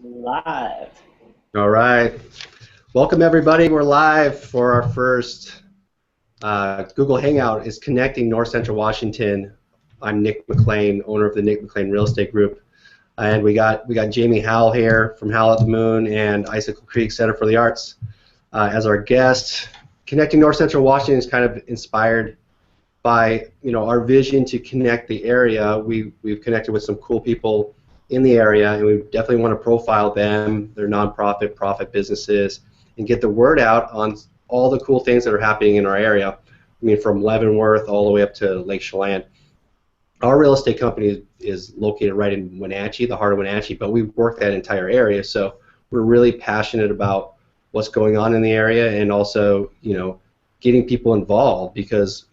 Live. All right. Welcome, everybody. We're live for our first Google Hangout. Is connecting North Central Washington. I'm Nick McLean, owner of the Nick McLean Real Estate Group, and we got Jamie Howell here from Howell at the Moon and Icicle Creek Center for the Arts as our guest. Connecting North Central Washington is kind of inspired by our vision to connect the area. We've connected with some cool people in the area, and we definitely want to profile them, their nonprofit, profit businesses, and get the word out on all the cool things that are happening in our area. I mean, from Leavenworth all the way up to Lake Chelan. Our real estate company is located right in Wenatchee, the heart of Wenatchee, but we work that entire area, so we're really passionate about what's going on in the area, and also, getting people involved, because,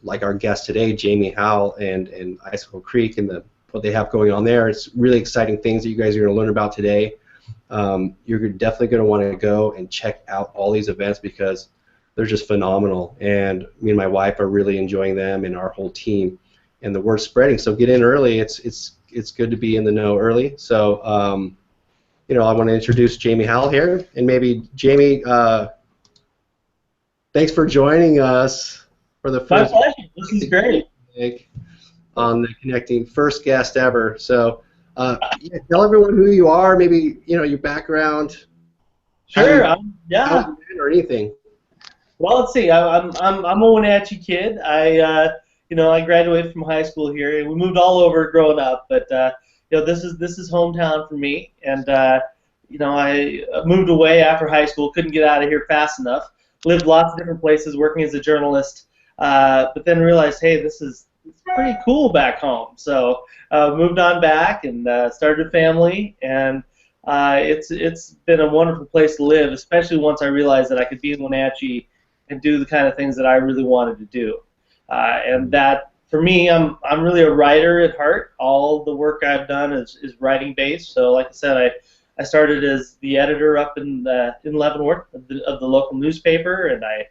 like our guest today, Jamie Howell and Icicle Creek, and what they have going on there. It's really exciting things that you guys are going to learn about today. You're definitely going to want to go and check out all these events because they're just phenomenal, and me and my wife are really enjoying them, and our whole team, and the word's spreading. So get in early. It's good to be in the know early. So I want to introduce Jamie Howell here, and maybe Jamie, thanks for joining us for the first. My pleasure. This is great. On the connecting first guest ever. So tell everyone who you are, maybe your background. Sure. Yeah. Or anything. Well, let's see. I'm a Wenatchee kid. I graduated from high school here, and we moved all over growing up. But this is hometown for me, and I moved away after high school. Couldn't get out of here fast enough. Lived lots of different places, working as a journalist. But then realized, hey, it's pretty cool back home. So moved on back and started a family, and it's been a wonderful place to live, especially once I realized that I could be in Wenatchee and do the kind of things that I really wanted to do. And that, for me, I'm really a writer at heart. All the work I've done is writing based. So like I said, I started as the editor up in Leavenworth of the local newspaper, and I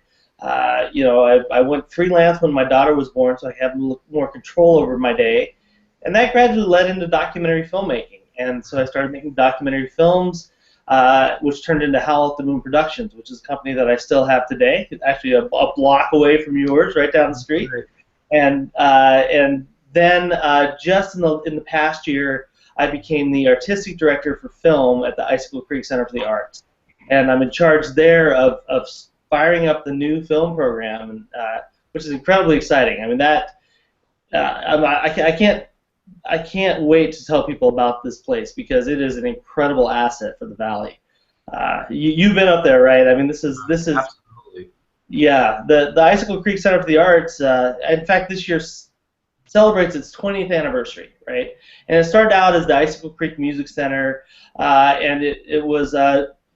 went freelance when my daughter was born, so I had more control over my day, and that gradually led into documentary filmmaking. And so I started making documentary films, which turned into Howell at the Moon Productions, which is a company that I still have today. It's actually a block away from yours, right down the street. And then just in the past year, I became the artistic director for film at the Icicle Creek Center for the Arts, and I'm in charge there of firing up the new film program, and which is incredibly exciting. I mean, I can't wait to tell people about this place because it is an incredible asset for the valley. You've been up there, right? I mean, this is Absolutely. Yeah. The Icicle Creek Center for the Arts. In fact, this year celebrates its 20th anniversary, right? And it started out as the Icicle Creek Music Center, and it was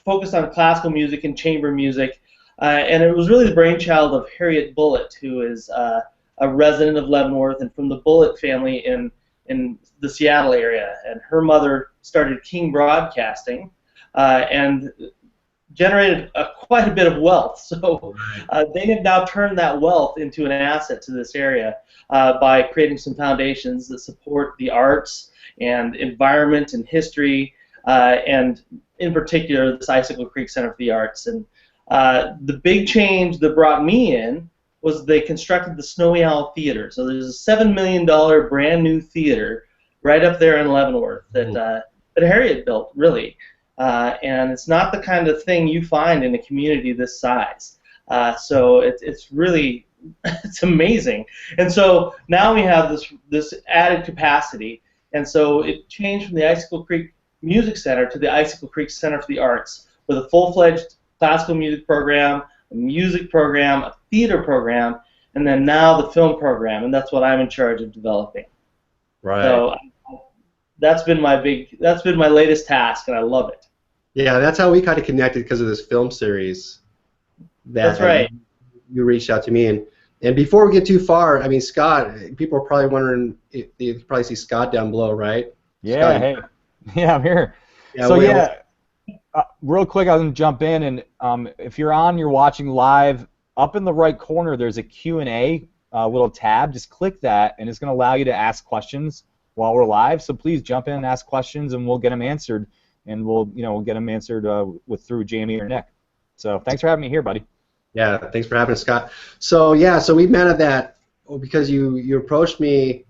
focused on classical music and chamber music. And it was really the brainchild of Harriet Bullitt, who is a resident of Leavenworth and from the Bullitt family in the Seattle area. And her mother started King Broadcasting and generated quite a bit of wealth. So they have now turned that wealth into an asset to this area by creating some foundations that support the arts and environment and history, and in particular this Icicle Creek Center for the Arts. And the big change that brought me in was they constructed the Snowy Owl Theater. So there's a $7 million brand new theater right up there in Leavenworth that Harriet built, really. And it's not the kind of thing you find in a community this size. So it's really it's amazing. And so now we have this added capacity. And so it changed from the Icicle Creek Music Center to the Icicle Creek Center for the Arts, with a full-fledged classical music program, a music program, a theater program, and then now the film program, and that's what I'm in charge of developing. Right. So that's been my latest task, and I love it. Yeah, that's how we kind of connected, because of this film series. That's right. You reached out to me, and before we get too far, I mean, Scott, people are probably wondering, you can probably see Scott down below, right? Yeah, Scott, hey. Yeah, I'm here. Yeah, So real quick, I'm going to jump in, and if you're watching live, up in the right corner, there's a Q&A little tab. Just click that, and it's going to allow you to ask questions while we're live. So please jump in and ask questions, and we'll get them answered. and we'll get them answered through Jamie or Nick. So thanks for having me here, buddy. Yeah, thanks for having us, Scott. So so we met at that because you approached me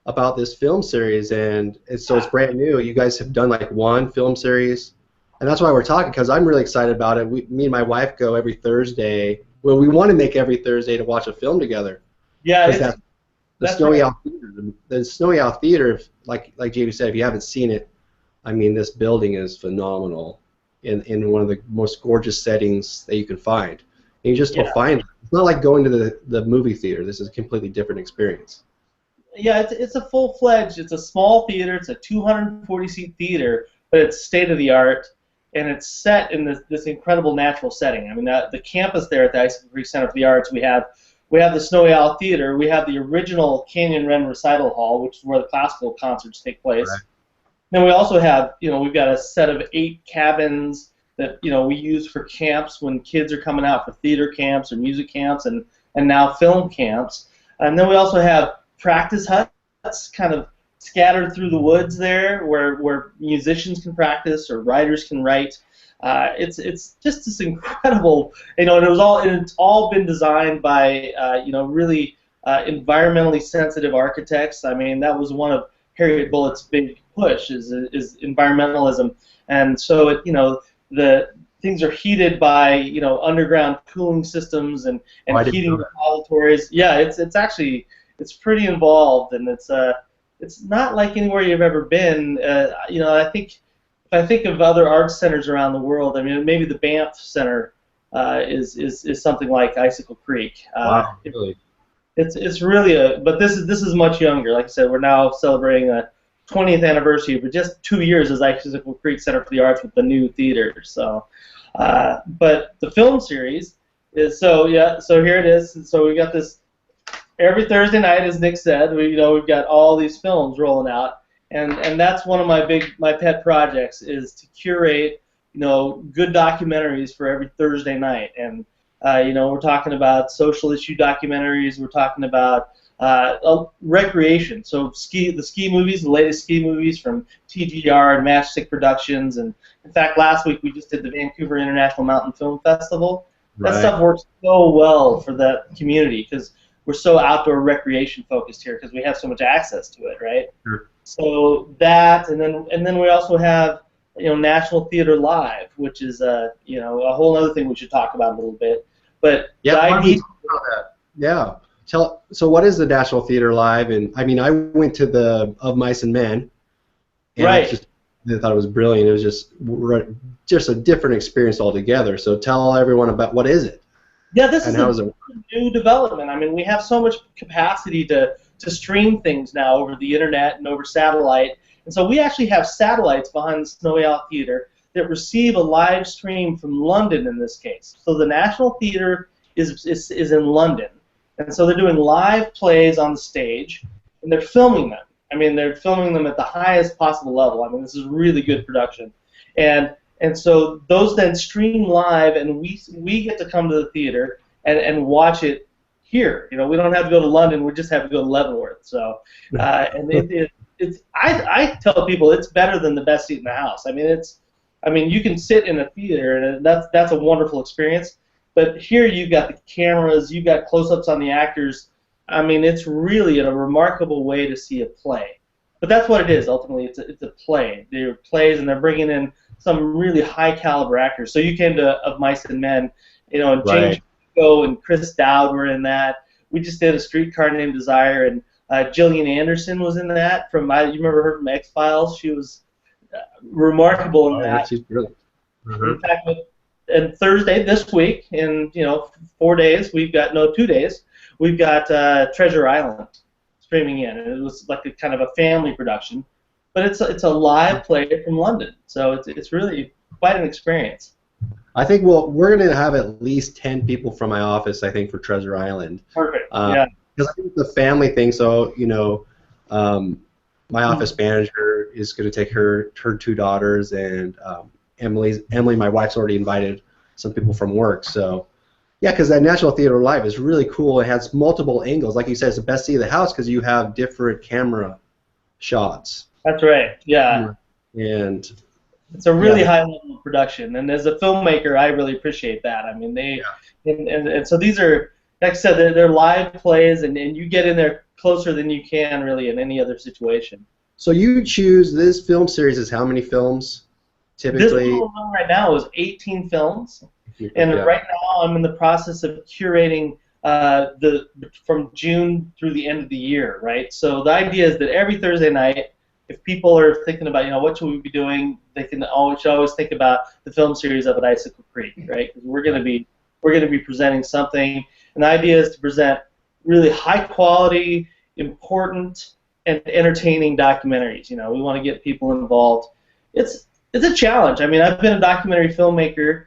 about this film series, and it's brand new. You guys have done like one film series, and that's why we're talking, because I'm really excited about it. Me and my wife go every Thursday. Well, we want to make every Thursday to watch a film together. Yeah, the Snowy Owl Theater. The Snowy Owl Theater, like Jamie said, if you haven't seen it, I mean, this building is phenomenal in one of the most gorgeous settings that you can find. And you just don't find it. It's not like going to the movie theater. This is a completely different experience. Yeah, it's a full-fledged, it's a small theater, it's a 240-seat theater, but it's state-of-the-art, and it's set in this incredible natural setting. I mean, the campus there at the Icicle Creek Center for the Arts, we have the Snowy Owl Theater, we have the original Canyon Wren Recital Hall, which is where the classical concerts take place. Right. Then we also have, we've got a set of 8 cabins that, we use for camps when kids are coming out for theater camps or music camps and now film camps. And then we also have practice huts kind of scattered through the woods there where musicians can practice or writers can write. It's just this incredible, and it's all been designed by really environmentally sensitive architects. I mean, that was one of Harriet Bullitt's big push is environmentalism, and so the things are heated by underground cooling systems and heating repositories. Yeah, it's pretty involved, and it's not like anywhere you've ever been. I think if I think of other arts centers around the world, I mean, maybe the Banff Center is something like Icicle Creek. Wow, really? It's really but this is much younger. Like I said, we're now celebrating a 20th anniversary, but just 2 years as Icicle Creek Center for the Arts with the new theater. So, but the film series is so here it is. So we got this every Thursday night, as Nick said. We've got all these films rolling out, and that's one of my pet projects is to curate good documentaries for every Thursday night. And we're talking about social issue documentaries. We're talking about recreation. So the ski movies, the latest ski movies from TGR and Matchstick Productions. And in fact, last week we just did the Vancouver International Mountain Film Festival. That stuff works so well for that community because we're so outdoor recreation focused here because we have so much access to it, right? Sure. So that, and then we also have National Theater Live, which is a whole other thing we should talk about a little bit. But So what is the National Theater Live? And I mean, I went to the Of Mice and Men, and I thought it was brilliant. It was just a different experience altogether. So tell everyone about what is it? Yeah, this is a new development. I mean, we have so much capacity to stream things now over the internet and over satellite. And so we actually have satellites behind the Snowy Owl Theater that receive a live stream from London in this case. So the National Theater is in London. And so they're doing live plays on the stage, and they're filming them. I mean, they're filming them at the highest possible level. I mean, this is really good production. And so those then stream live, and we get to come to the theater and watch it here. We don't have to go to London. We just have to go to Leavenworth. So, and I tell people it's better than the best seat in the house. I mean, you can sit in a theater, and that's a wonderful experience. But here you've got the cameras, you've got close-ups on the actors. I mean, it's really a remarkable way to see a play. But that's what it is, ultimately. It's a play. They're plays, and they're bringing in some really high-caliber actors. So you came to Of Mice and Men, and James Howell and Chris Dowd were in that. We just did A Streetcar Named Desire, and Gillian Anderson was in that. You remember her from X-Files? She was remarkable in that. She's brilliant. In fact, and Thursday this week, in 4 days, 2 days, we've got Treasure Island streaming in, and it was like a kind of a family production, but it's a live play from London, so it's really quite an experience. I think we're going to have at least 10 people from my office, I think, for Treasure Island. Perfect. Yeah. Because I think it's a family thing, so my office manager is going to take her 2 daughters, and Emily, my wife's already invited some people from work. So, yeah, because that National Theater Live is really cool. It has multiple angles. Like you said, it's the best seat of the house because you have different camera shots. That's right. Yeah. And It's a really high level of production, and as a filmmaker, I really appreciate that. I mean, and so these are, like I said, they're live plays, and you get in there closer than you can really in any other situation. So you choose this film series as how many films typically? This film right now is 18 films, and right now I'm in the process of curating from June through the end of the year, right? So the idea is that every Thursday night, if people are thinking about, what should we be doing, they should always think about the film series up at Icicle Creek, right? Because we're going to be presenting something, and the idea is to present really high quality, important, and entertaining documentaries. We want to get people involved. It's a challenge. I mean, I've been a documentary filmmaker,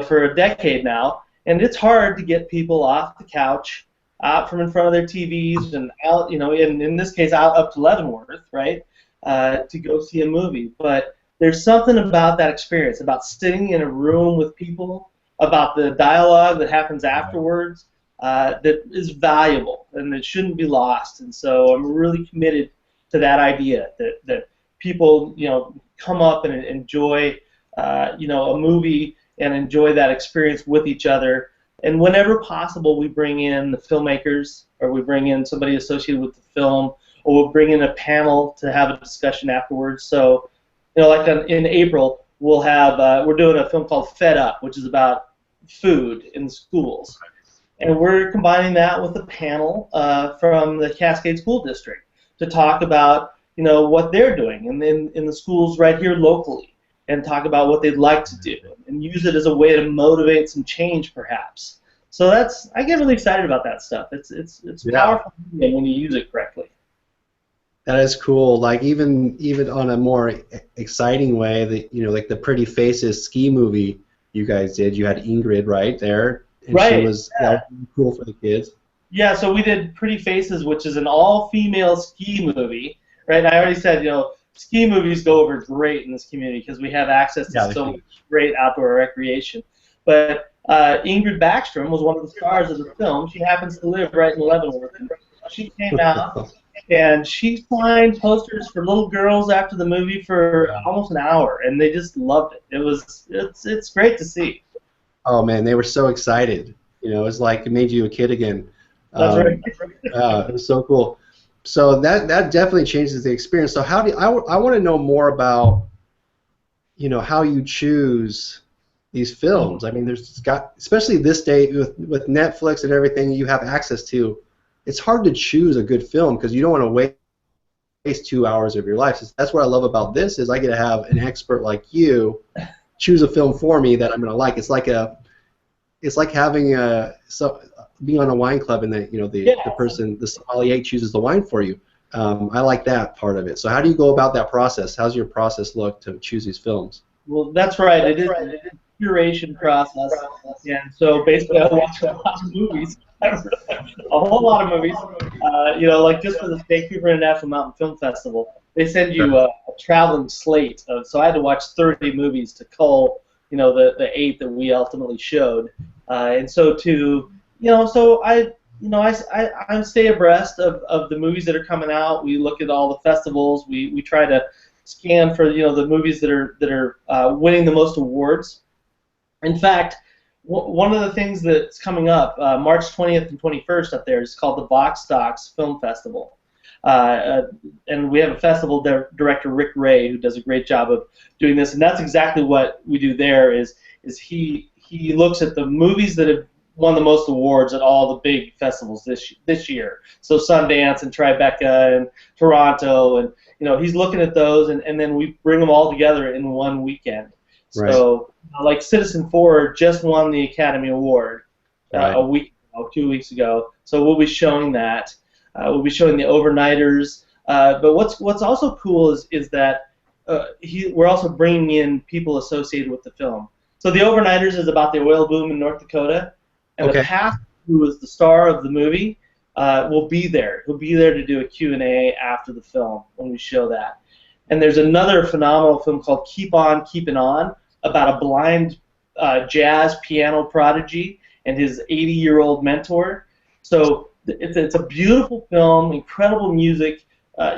for a decade now, and it's hard to get people off the couch, out from in front of their TVs, and out, in this case, out up to Leavenworth, right? To go see a movie. But there's something about that experience, about sitting in a room with people, about the dialogue that happens afterwards, that is valuable, and it shouldn't be lost. And so I'm really committed to that idea, that people, come up and enjoy, a movie and enjoy that experience with each other. And whenever possible, we bring in the filmmakers, or we bring in somebody associated with the film, or we'll bring in a panel to have a discussion afterwards. So, like in April, we'll have we're doing a film called Fed Up, which is about food in schools, and we're combining that with a panel from the Cascade School District to talk about what they're doing in the schools right here locally, and talk about what they'd like to do, and use it as a way to motivate some change, perhaps. So I get really excited about that stuff. It's powerful when you use it correctly. That is cool. Like even on a more exciting way, like the Pretty Faces ski movie you guys did. You had Ingrid right there, and she was cool for the kids. Yeah, so we did Pretty Faces, which is an all-female ski movie, right? And I already said, ski movies go over great in this community because we have access to so much great outdoor recreation. But Ingrid Backstrom was one of the stars of the film. She happens to live right in Leavenworth. She came out and she signed posters for little girls after the movie for almost an hour, and they just loved it. It's great to see. Oh man, they were so excited. It's like it made you a kid again. That's right. It was so cool. So that definitely changes the experience. So how I want to know more about how you choose these films. I mean, especially this day with Netflix and everything you have access to. It's hard to choose a good film because you don't want to waste 2 hours of your life. So that's what I love about this is I get to have an expert like you choose a film for me that I'm going to like. It's like having being on a wine club and the person, the sommelier chooses the wine for you. I like that part of it. So how do you go about that process? How's your process look to choose these films? Well, that's right. It is a curation process. And so basically I watch a lot of movies. A whole lot of movies. Like just for the Vancouver International Mountain Film Festival, they send you a traveling slate. So I had to watch 30 movies to cull, the 8 that we ultimately showed. And so I stay abreast of the movies that are coming out. We look at all the festivals. We try to scan for the movies that are winning the most awards. In fact, one of the things that's coming up, March 20th and 21st up there, is called the Vox Docs Film Festival. And we have a festival director, Rick Ray, who does a great job of doing this. And that's exactly what we do there is he looks at the movies that have won the most awards at all the big festivals this year. So Sundance and Tribeca and Toronto, and he's looking at those, and then we bring them all together in one weekend. Right. So like Citizen 4 just won the Academy Award a week ago, 2 weeks ago. So we'll be showing that. We'll be showing the Overnighters. But what's also cool is that we're also bringing in people associated with the film. So the Overnighters is about the oil boom in North Dakota, and the pastor, who is the star of the movie, will be there. He'll be there to do a Q&A after the film when we show that. And there's another phenomenal film called Keep On Keepin' On about a blind jazz piano prodigy and his 80-year-old mentor. So it's a beautiful film, incredible music,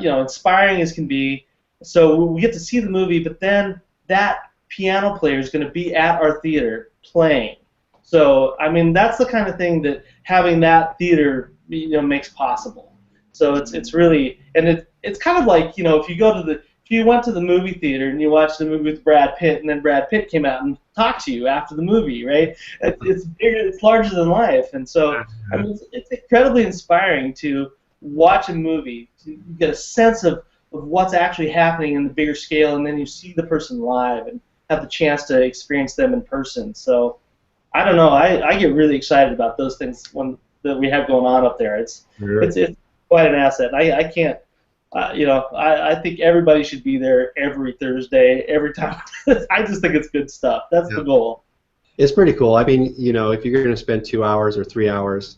inspiring as can be. So we get to see the movie, but then that piano player is going to be at our theater playing. So, I mean, that's the kind of thing that having that theater, makes possible. So it's really, and it's kind of like, if you went to the movie theater and you watched the movie with Brad Pitt, and then Brad Pitt came out and talked to you after the movie, right? It's bigger, it's larger than life, and so I mean, it's incredibly inspiring to watch a movie, to get a sense of what's actually happening in the bigger scale, and then you see the person live and have the chance to experience them in person. So I don't know, I get really excited about those things that we have going on up there. It's quite an asset. I can't. I think everybody should be there every Thursday, every time. I just think it's good stuff. That's the goal. It's pretty cool. I mean, if you're going to spend 2 hours or 3 hours,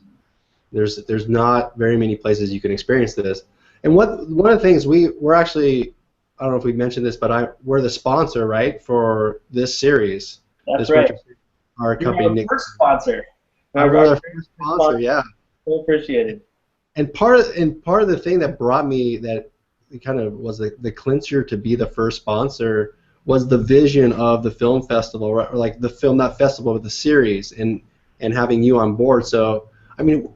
there's not very many places you can experience this. And one of the things we're actually, I don't know if we mentioned this, but we're the sponsor, right, for this series. That's right. Our company. Our first sponsor. Our first sponsor, yeah. So appreciated. And part of the thing that brought me, that it kind of was the clincher to be the first sponsor, was the vision of the film festival, or like the film, not festival, but the series, and having you on board. So, I mean,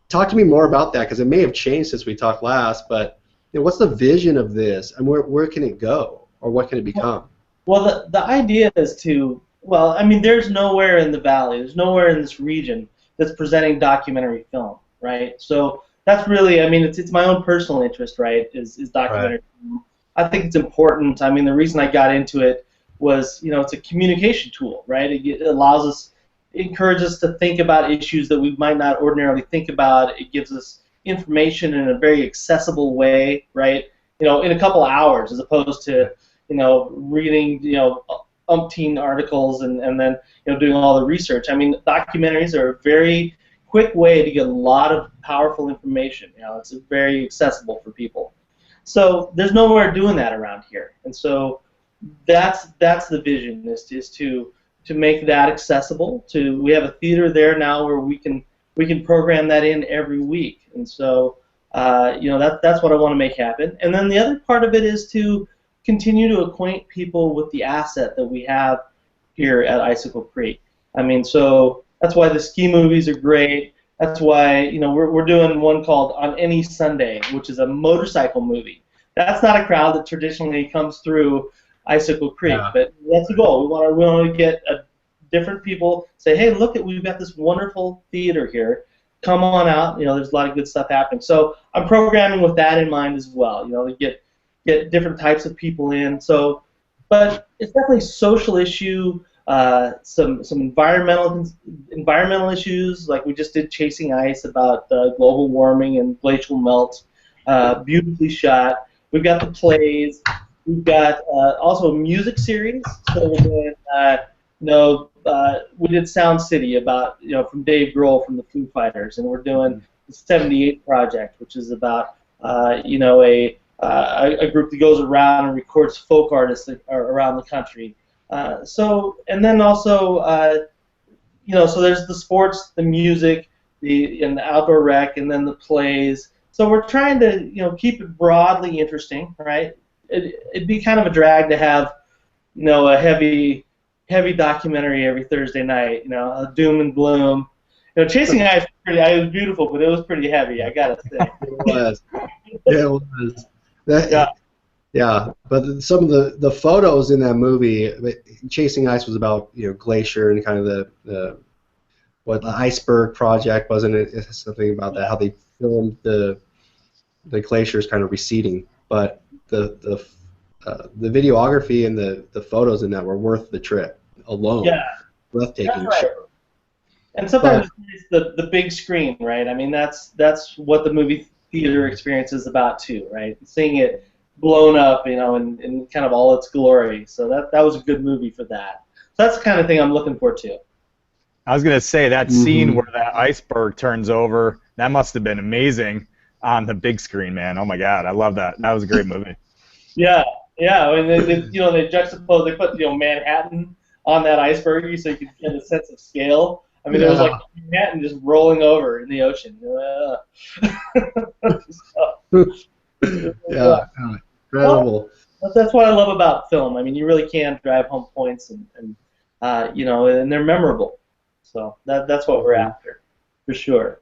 talk to me more about that, because it may have changed since we talked last, but what's the vision of this, and where can it go, or what can it become? Well, the idea is to, well, I mean, there's nowhere in the valley, there's nowhere in this region that's presenting documentary film, right? So that's really, I mean, it's my own personal interest, right, is documentary film. I think it's important. I mean, the reason I got into it was, it's a communication tool, right? It allows us, it encourages us to think about issues that we might not ordinarily think about. It gives us information in a very accessible way, right? In a couple hours, as opposed to, reading, umpteen articles and then, doing all the research. I mean, documentaries are a very quick way to get a lot of powerful information. It's very accessible for people. So there's nowhere doing that around here, and so that's the vision, is to make that accessible. We have a theater there now where we can program that in every week, and so that's what I want to make happen. And then the other part of it is to continue to acquaint people with the asset that we have here at Icicle Creek. I mean, so that's why the ski movies are great. That's why we're doing one called On Any Sunday, which is a motorcycle movie. That's not a crowd that traditionally comes through Icicle Creek, but that's the goal. We want to get different people, say, hey, look, we've got this wonderful theater here. Come on out. There's a lot of good stuff happening. So I'm programming with that in mind as well. To get different types of people in. So, but it's definitely social issue. Some environmental issues, like we just did Chasing Ice about global warming and glacial melt, beautifully shot. We've got the plays. We've got also a music series. So we're doing, we did Sound City about, from Dave Grohl from the Foo Fighters, and we're doing the 78 Project, which is about, a group that goes around and records folk artists around the country. And then also, so there's the sports, the music, and the outdoor rec, and then the plays. So we're trying to, keep it broadly interesting, right? It'd be kind of a drag to have, a heavy documentary every Thursday night, a doom and gloom. Chasing Ice was beautiful, but it was pretty heavy, I gotta say. It was. Yeah, it was. Yeah, but some of the photos in that movie, Chasing Ice was about glacier and kind of the iceberg project, wasn't it? It's something about that, how they filmed the glaciers kind of receding. But the videography and the photos in that were worth the trip alone. Yeah, breathtaking. That's right. And sometimes it's the big screen, right? I mean, that's what the movie theater experience is about too, right? Seeing it blown up, in kind of all its glory. So that was a good movie for that. So that's the kind of thing I'm looking for too. I was gonna say that scene where that iceberg turns over, that must have been amazing on the big screen, man. Oh my God, I love that. That was a great movie. Yeah. I mean, they juxtapose. They put Manhattan on that iceberg so you could get a sense of scale. I mean, it was like Manhattan just rolling over in the ocean. Yeah, incredible. That's what I love about film. I mean, you really can drive home points, you know, and they're memorable. So that's what we're after, for sure.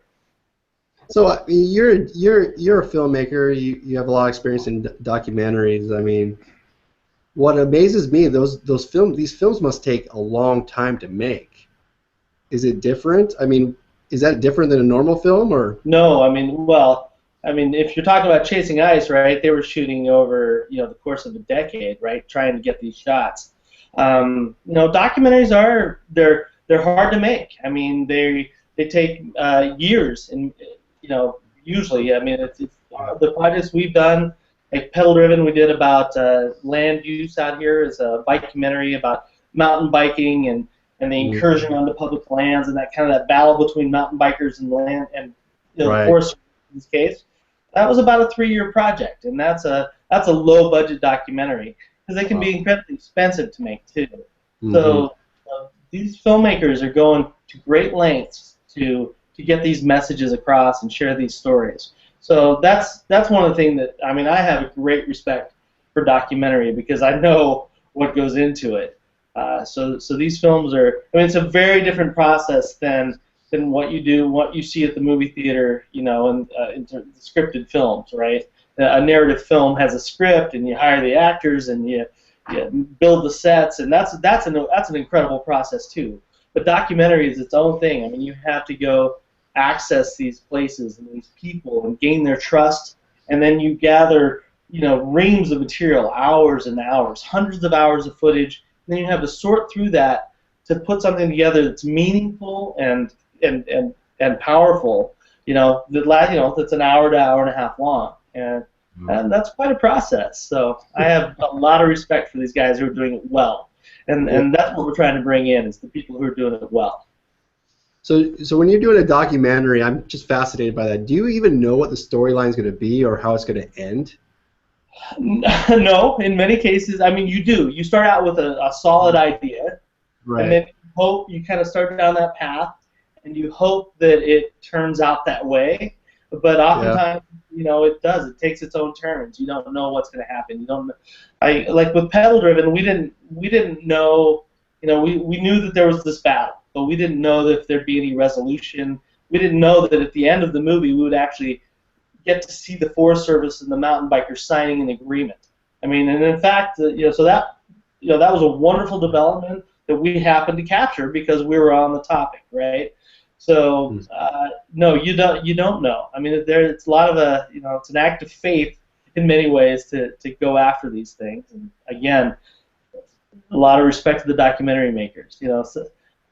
So I mean, you're a filmmaker. You have a lot of experience in documentaries. I mean, what amazes me, these films must take a long time to make. Is it different? I mean, is that different than a normal film, or? No, I mean, well, I mean, if you're talking about Chasing Ice, right? They were shooting over, you know, the course of a decade, right? Trying to get these shots. You know, documentaries they're hard to make. I mean, they take years, and you know, usually, I mean, it's the projects we've done, like Pedal Driven, we did about land use out here, is a bikedocumentary about mountain biking and the incursion onto public lands and that kind of that battle between mountain bikers and land and, you know, the forest in this case. That was about a 3-year project, and that's a low budget documentary because they can be incredibly expensive to make too. So these filmmakers are going to great lengths to get these messages across and share these stories. So that's one of the things that, I mean, I have a great respect for documentary because I know what goes into it. So these films are, I mean, it's a very different process than what you see at the movie theater, you know, and in scripted films, right? A narrative film has a script, and you hire the actors, and you build the sets, and that's an incredible process too. But documentary is its own thing. I mean, you have to go access these places and these people and gain their trust, and then you gather, you know, reams of material, hours and hours, hundreds of hours of footage. And then you have to sort through that to put something together that's meaningful and powerful. You know, that's an hour to hour and a half long, and that's quite a process. So I have a lot of respect for these guys who are doing it well, and that's what we're trying to bring in, is the people who are doing it well. So when you're doing a documentary, I'm just fascinated by that. Do you even know what the storyline is going to be or how it's going to end? No, in many cases, I mean, you do. You start out with a solid idea, and then you kind of start down that path, and you hope that it turns out that way. But oftentimes, you know, it does. It takes its own turns. You don't know what's going to happen. You don't. Like with Pedal Driven, we didn't know. You know, we knew that there was this battle, but we didn't know that if there'd be any resolution. We didn't know that at the end of the movie we would actually get to see the Forest Service and the mountain bikers signing an agreement. I mean, and in fact, you know, so that was a wonderful development that we happened to capture because we were on the topic, right? So no, you don't know. I mean, it's a lot of it's an act of faith in many ways to go after these things. And again, a lot of respect to the documentary makers. You know, so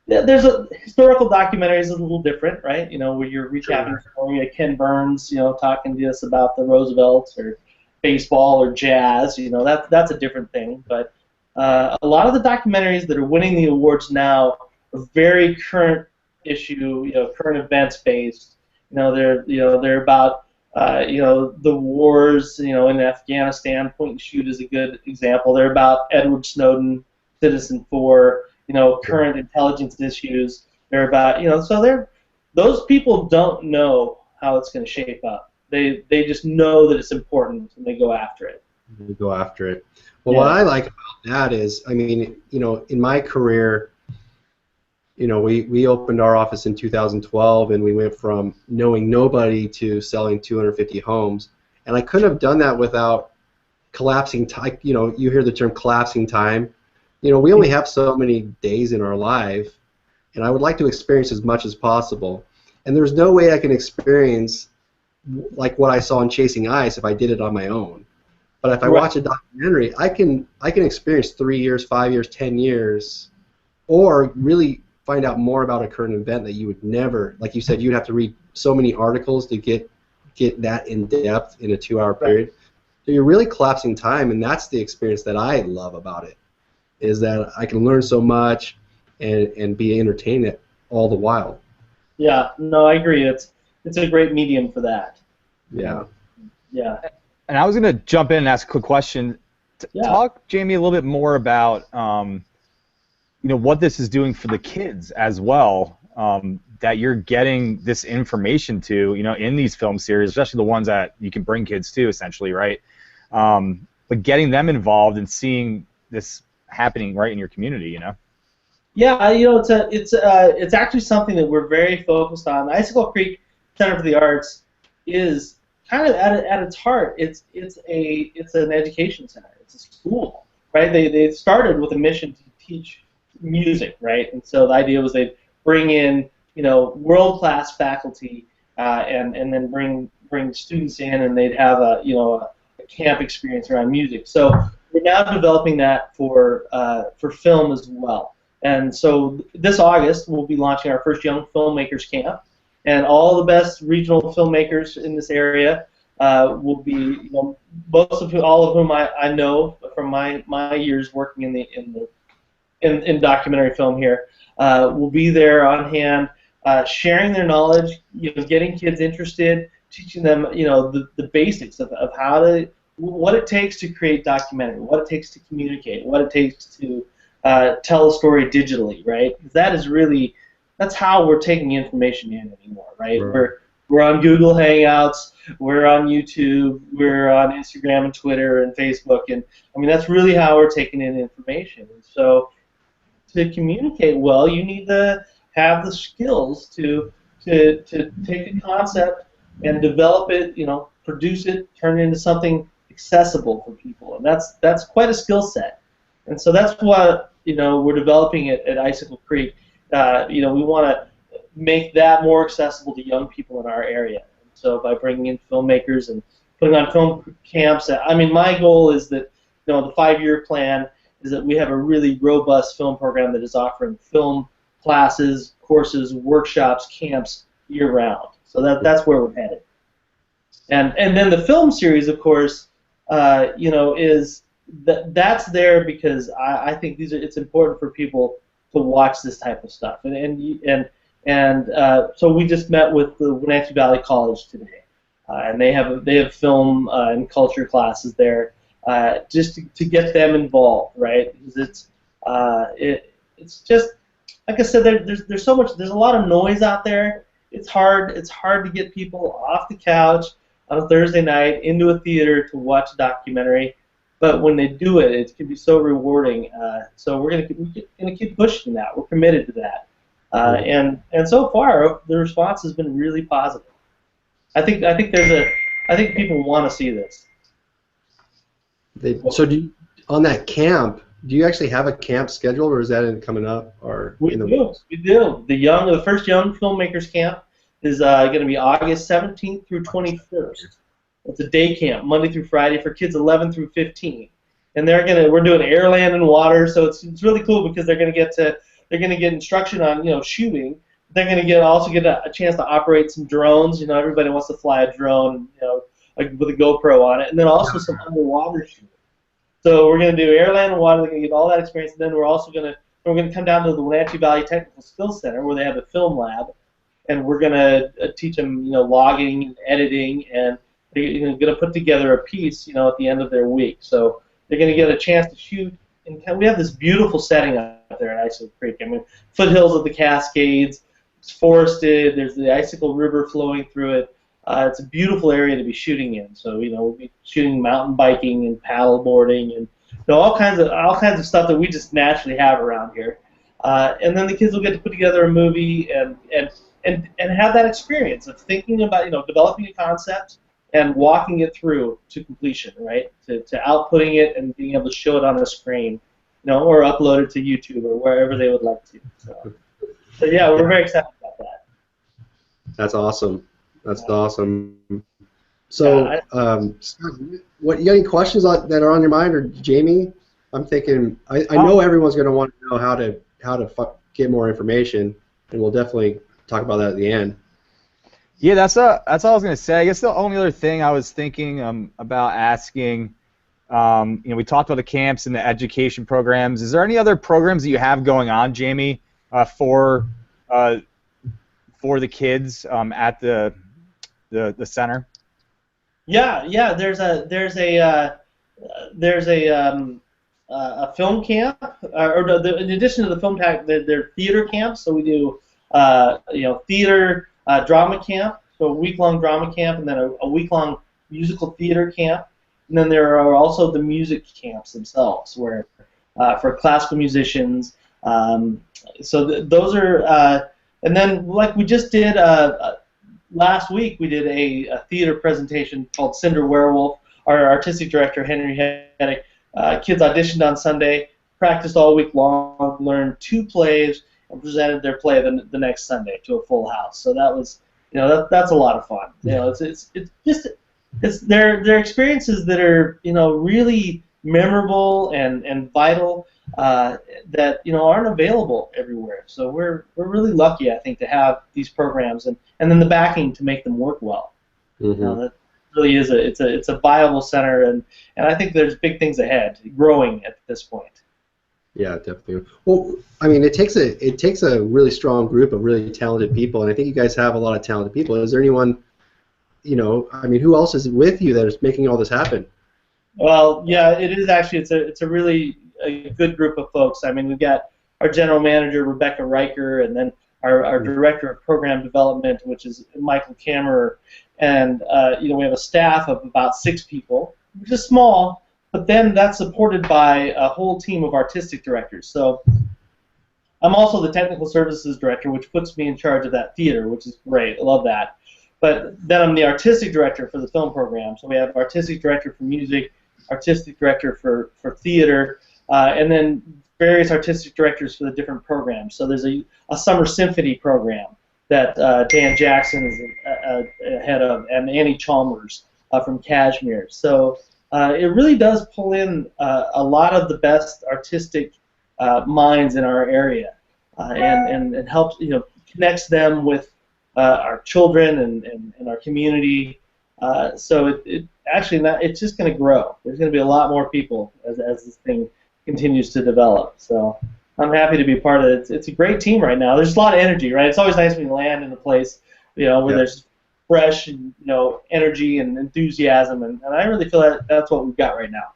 there's historical documentaries is a little different, right? You know, where you're recapping a story, like Ken Burns, you know, talking to us about the Roosevelts or baseball or jazz. You know, that's a different thing. But a lot of the documentaries that are winning the awards now are very current issue, you know, current events based. You know, they're about the wars, you know, in Afghanistan. Point and Shoot is a good example. They're about Edward Snowden, Citizen-4, you know, current intelligence issues. They're about, you know, so those people don't know how it's going to shape up. They just know that it's important and they go after it. They go after it. Well, what I like about that is, I mean, you know, in my career, you know, we opened our office in 2012, and we went from knowing nobody to selling 250 homes. And I couldn't have done that without collapsing time. You know, you hear the term collapsing time. You know, we only have so many days in our life, and I would like to experience as much as possible. And there's no way I can experience like what I saw in Chasing Ice if I did it on my own. But if I watch a documentary, I can experience 3 years, 5 years, 10 years, or really find out more about a current event that you would never, like you said, you'd have to read so many articles to get that in depth in a 2-hour period. So you're really collapsing time, and that's the experience that I love about it, is that I can learn so much and be entertained all the while. Yeah, no, I agree. It's a great medium for that. Yeah. Yeah. And I was going to jump in and ask a quick question. Talk, Jamie, a little bit more about you know, what this is doing for the kids as well, that you're getting this information to, you know, in these film series, especially the ones that you can bring kids to, essentially, right? but getting them involved and seeing this happening right in your community, you know. Yeah, it's actually something that we're very focused on. The Icicle Creek Center for the Arts is kind of at its heart. It's an education center. It's a school, right? They started with a mission to teach music, right? And so the idea was they'd bring in world-class faculty and then bring students in, and they'd have a camp experience around music. So we're now developing that for film as well. And so this August, we'll be launching our first Young Filmmakers Camp, and all the best regional filmmakers in this area will be, all of whom I know from my years working in documentary film here, will be there on hand, sharing their knowledge, getting kids interested, teaching them, the basics of what it takes to create documentary, what it takes to communicate, what it takes to tell a story digitally, right? Because that's how we're taking information in anymore, right? We're on Google Hangouts, we're on YouTube, we're on Instagram and Twitter and Facebook, and I mean that's really how we're taking in information. And so to communicate well, you need to have the skills to take a concept and develop it, produce it, turn it into something accessible for people, and that's quite a skill set. And so that's what we're developing at Icicle Creek. We want to make that more accessible to young people in our area. And so by bringing in filmmakers and putting on film camps, I mean my goal is that the 5-year plan is that we have a really robust film program that is offering film classes, courses, workshops, camps year-round. So that's where we're headed. And then the film series, of course, is that's there because I think it's important for people to watch this type of stuff. And so we just met with the Wenatchee Valley College today, and they have film and culture classes there, just to get them involved, right? Because it's just like I said, there's a lot of noise out there. It's hard to get people off the couch on a Thursday night into a theater to watch a documentary. But when they do it, it can be so rewarding. So we're gonna keep pushing that. We're committed to that. And so far, the response has been really positive. I think people want to see this. So on that camp, do you actually have a camp scheduled, or is that coming up? Or we do. The first Young Filmmakers Camp is going to be August 17th through 21st. It's a day camp, Monday through Friday, for kids 11 through 15, and we're doing air, land, and water. So it's really cool because they're going to get instruction on shooting. They're going to also get a chance to operate some drones. Everybody wants to fly a drone, like with a GoPro on it, and then also some underwater shooting. So we're going to do air, land, and water. They're going to get all that experience, and then we're going to come down to the Wenatchee Valley Technical Skills Center where they have a film lab, and we're going to teach them logging and editing, and they're going to put together a piece at the end of their week. So they're going to get a chance to shoot. And we have this beautiful setting out there at Icicle Creek. I mean, foothills of the Cascades. It's forested. There's the Icicle River flowing through it. It's a beautiful area to be shooting in. So we'll be shooting mountain biking and paddle boarding and all kinds of stuff that we just naturally have around here. And then the kids will get to put together a movie and have that experience of thinking about developing a concept and walking it through to completion, right? To outputting it and being able to show it on a screen, or upload it to YouTube or wherever they would like to. So yeah, we're very excited about that. That's awesome. That's awesome. So, what you got any questions that are on your mind, or Jamie? I'm thinking I know everyone's going to want to know how to get more information, and we'll definitely talk about that at the end. Yeah, that's all I was going to say. I guess the only other thing I was thinking about asking, we talked about the camps and the education programs. Is there any other programs that you have going on, Jamie, for the kids at the center? Yeah. There's a film camp, in addition to the film camp, there are theater camps. So we do theater drama camp, so a week-long drama camp, and then a week-long musical theater camp. And then there are also the music camps themselves, where for classical musicians. Those are, and then like we just did last week, we did a theater presentation called Cinder Werewolf. Our artistic director, Henry Heddick, kids auditioned on Sunday, practiced all week long, learned 2 plays, and presented their play the next Sunday to a full house. So that was, that's a lot of fun. It's their experiences that are, really memorable and vital that aren't available everywhere. So we're really lucky, I think, to have these programs and then the backing to make them work well. Mm-hmm. That really is it's a viable center, and I think there's big things ahead, growing at this point. Yeah, definitely. Well, I mean, it takes a really strong group of really talented people, and I think you guys have a lot of talented people. Is there anyone, I mean, who else is with you that is making all this happen? Well, yeah, it is actually. It's a really good group of folks. I mean, we've got our general manager, Rebecca Riker, and then our director of program development, which is Michael Kammerer, and we have a staff of about 6 people, which is small, but then that's supported by a whole team of artistic directors. So I'm also the technical services director, which puts me in charge of that theater, which is great. I love that. But then I'm the artistic director for the film program. So we have artistic director for music, artistic director for theater, and then various artistic directors for the different programs. So there's a summer symphony program that Dan Jackson is head of, and Annie Chalmers from Kashmir. So it really does pull in a lot of the best artistic minds in our area, and helps, connects them with our children and our community. So it's just going to grow. There's going to be a lot more people as this thing continues to develop. So I'm happy to be part of it. It's a great team right now. There's a lot of energy, right? It's always nice when you land in a place, where there's fresh, energy and enthusiasm, and I really feel that's what we've got right now.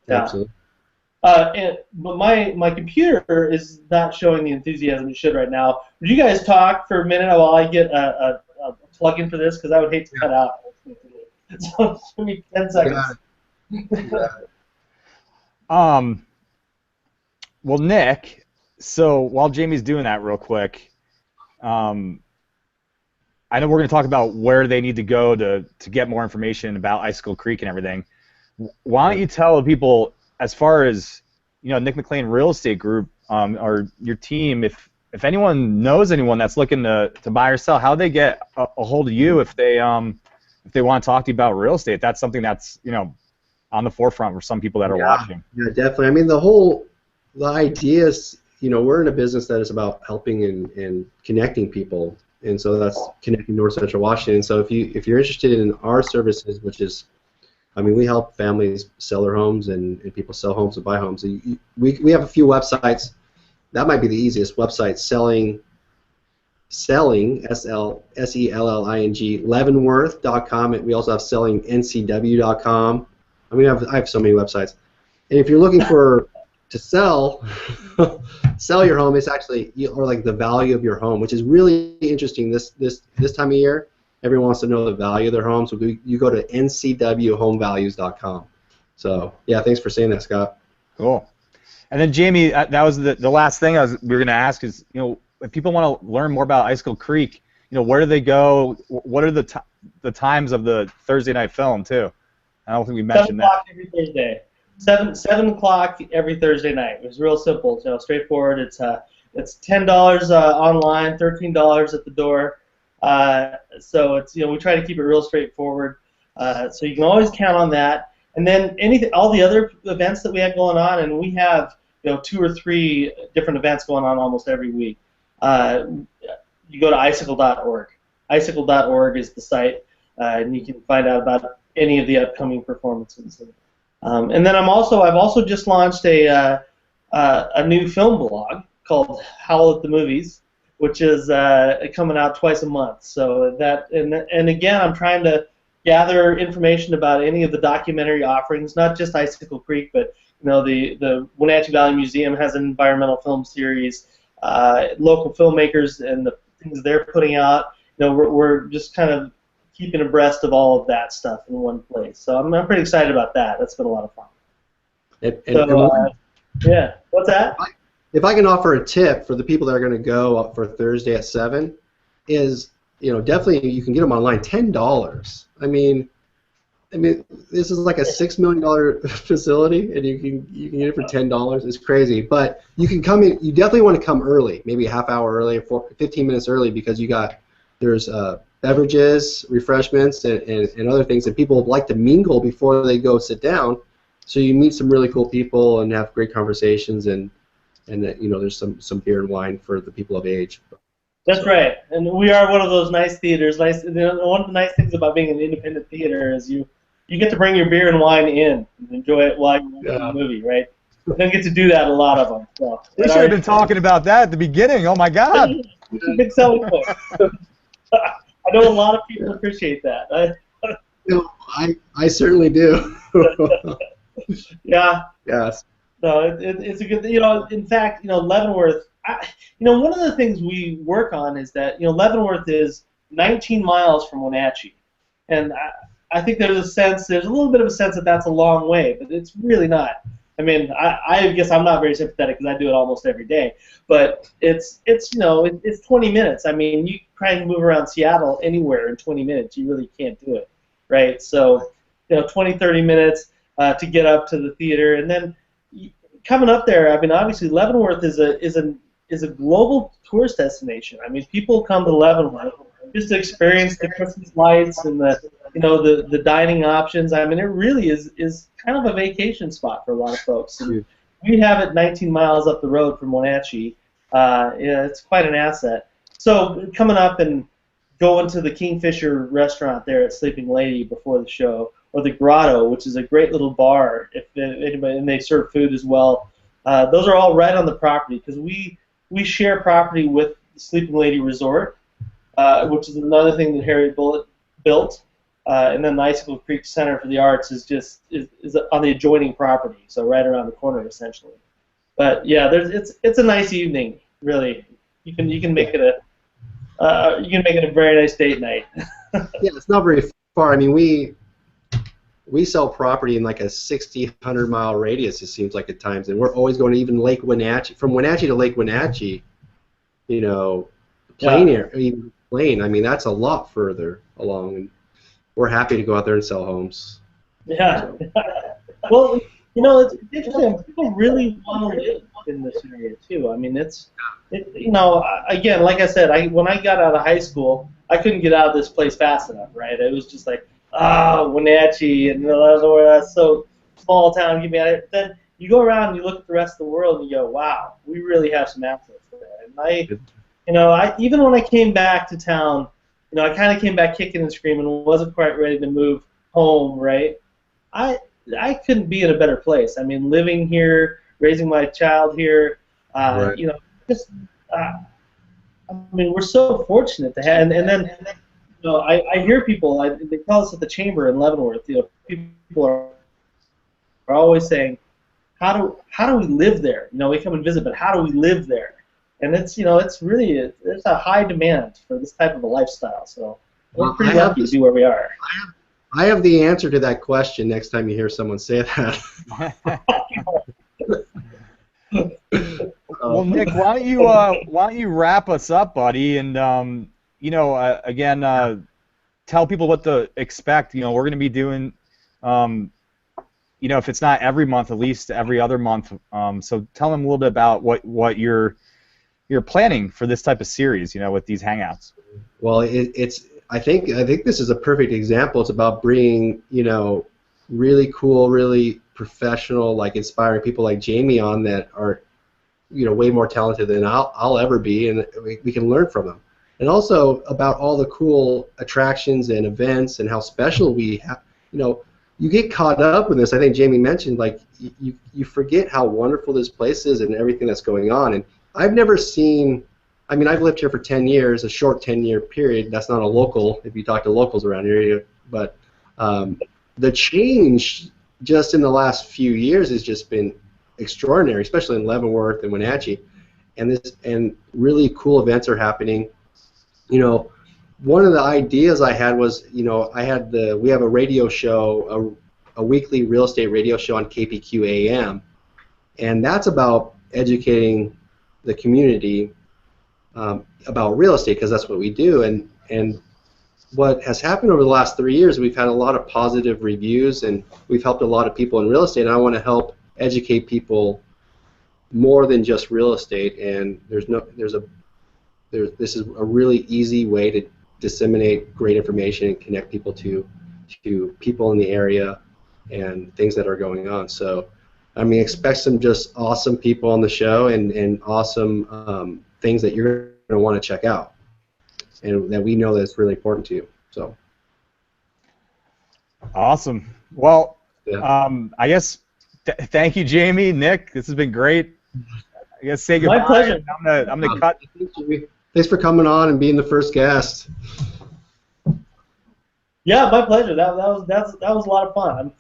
Yeah. Absolutely. But my computer is not showing the enthusiasm it should right now. Would you guys talk for a minute while I get a plug-in for this? Because I would hate to cut out. So give me 10 seconds. Well, Nick, so while Jamie's doing that real quick, I know we're going to talk about where they need to go to get more information about Icicle Creek and everything. Why don't you tell people, as far as Nick McClain Real Estate Group, or your team, if anyone knows anyone that's looking to buy or sell, how they get a hold of you if they want to talk to you about real estate. That's something that's on the forefront for some people that are watching. Yeah, definitely. I mean, the idea is, we're in a business that is about helping and connecting people, and so that's connecting North Central Washington. So if you're interested in our services, which is, I mean, we help families sell their homes and people sell homes and buy homes. So we have a few websites. That might be the easiest website, selling SELLING Leavenworth.com, and we also have selling NCW.com. I mean, I have so many websites. And if you're looking to sell your home, it's actually, or like the value of your home, which is really interesting this time of year. Everyone wants to know the value of their home, so you go to ncwhomevalues.com. So yeah, thanks for saying that, Scott. Cool. And then Jamie, that was the last thing we were going to ask is, if people want to learn more about Icicle Creek, where do they go? What are the times of the Thursday night film too? I don't think we mentioned 7 o'clock every Thursday. 7 o'clock every Thursday night. It was real simple, straightforward. It's $10 online, $13 at the door. So it's we try to keep it real straightforward. So you can always count on that. And then all the other events that we have going on, and we have 2 or 3 different events going on almost every week. You go to icicle.org. Icicle.org is the site, and you can find out about any of the upcoming performances. And then I've also just launched a new film blog called Howl at the Movies, which is coming out twice a month. So that, and again, I'm trying to gather information about any of the documentary offerings, not just Icicle Creek, but the Wenatchee Valley Museum has an environmental film series, local filmmakers and the things they're putting out. We're just kind of keeping abreast of all of that stuff in one place. So I'm pretty excited about that. That's been a lot of fun. Yeah, what's that? If I can offer a tip for the people that are going to go up for Thursday at 7, is, definitely you can get them online, $10. I mean, this is like a $6 million facility, and you can get it for $10. It's crazy, but you can come in. You definitely want to come early, maybe a half hour early or 15 minutes early, because there's beverages, refreshments, and other things, and people like to mingle before they go sit down. So you meet some really cool people and have great conversations, and there's some beer and wine for the people of age. That's right, and we are one of those nice theaters. One of the nice things about being an independent theater is you get to bring your beer and wine in and enjoy it while you're watching the movie, right? You don't get to do that a lot of them. So, we should have been talking about that at the beginning. Oh my God! It's a big selling point. I know a lot of people appreciate that. I certainly do. Yeah. Yes. No, it's a good. In fact, Leavenworth. One of the things we work on is that Leavenworth is 19 miles from Wenatchee, and I think there's a little bit of a sense that that's a long way, but it's really not. I mean, I guess I'm not very sympathetic because I do it almost every day, but it's 20 minutes. I mean, you try and move around Seattle anywhere in 20 minutes, you really can't do it, right? So 20, 30 minutes to get up to the theater, and then coming up there. I mean, obviously Leavenworth is a global tourist destination. I mean, people come to Leavenworth just to experience the Christmas lights and the dining options. I mean, it really is kind of a vacation spot for a lot of folks. And we have it 19 miles up the road from Wenatchee. It's quite an asset. So coming up and going to the Kingfisher restaurant there at Sleeping Lady before the show, or the Grotto, which is a great little bar, if anybody, and they serve food as well. Those are all right on the property, because we share property with the Sleeping Lady Resort, which is another thing that Harriet Bullitt built, and then the Icicle Creek Center for the Arts is on the adjoining property, so right around the corner essentially. But yeah, it's a nice evening, really. You can make it a very nice date night. Yeah, it's not very far. I mean, we sell property in like a 60, 100-mile radius, it seems like at times, and we're always going to even Lake Wenatchee. From Wenatchee to Lake Wenatchee, plane. I mean, that's a lot further along, and we're happy to go out there and sell homes. Yeah. Well, it's interesting. People really want to live in this area too. I mean, again, like I said, when I got out of high school, I couldn't get out of this place fast enough, right? It was just like, Wenatchee, and that's so small town. Give me it. Then you go around and you look at the rest of the world and you go, wow, we really have some assets there. And I even when I came back to town, I kind of came back kicking and screaming, wasn't quite ready to move home, right? I couldn't be in a better place. I mean, living here, raising my child here, right. I mean, we're so fortunate to have, and then. I hear people. They tell us at the chamber in Leavenworth. People are always saying, "How do we live there?" We come and visit, but how do we live there? And it's really there's a high demand for this type of a lifestyle. So we're pretty lucky to be where we are. I have the answer to that question next time you hear someone say that. Well, Nick, why don't you wrap us up, buddy, and again, tell people what to expect. We're going to be doing, if it's not every month, at least every other month. So tell them a little bit about what you're planning for this type of series, with these hangouts. Well, I think this is a perfect example. It's about bringing, really cool, really professional, like inspiring people like Jamie on that are, way more talented than I'll ever be, and we can learn from them. And also about all the cool attractions and events and how special we have. You get caught up in this. I think Jamie mentioned, like, you forget how wonderful this place is and everything that's going on. And I've never seen, I've lived here for 10 years, a short 10-year period. That's not a local, if you talk to locals around here. But the change just in the last few years has just been extraordinary, especially in Leavenworth and Wenatchee. And really cool events are happening. one of the ideas I had was, we have a radio show, a weekly real estate radio show on KPQ AM, and that's about educating the community about real estate, because that's what we do. And what has happened over the last 3 years, we've had a lot of positive reviews, and we've helped a lot of people in real estate, and I want to help educate people more than just real estate. And this is a really easy way to disseminate great information and connect people to people in the area and things that are going on. So, I mean, expect some just awesome people on the show, and awesome things that you're going to want to check out, and that we know that it's really important to you. So. Awesome. Well, Yeah. I guess thank you, Jamie, Nick. This has been great. I guess say goodbye. My pleasure. I'm gonna cut. Thanks for coming on and being the first guest. Yeah, my pleasure. That was a lot of fun.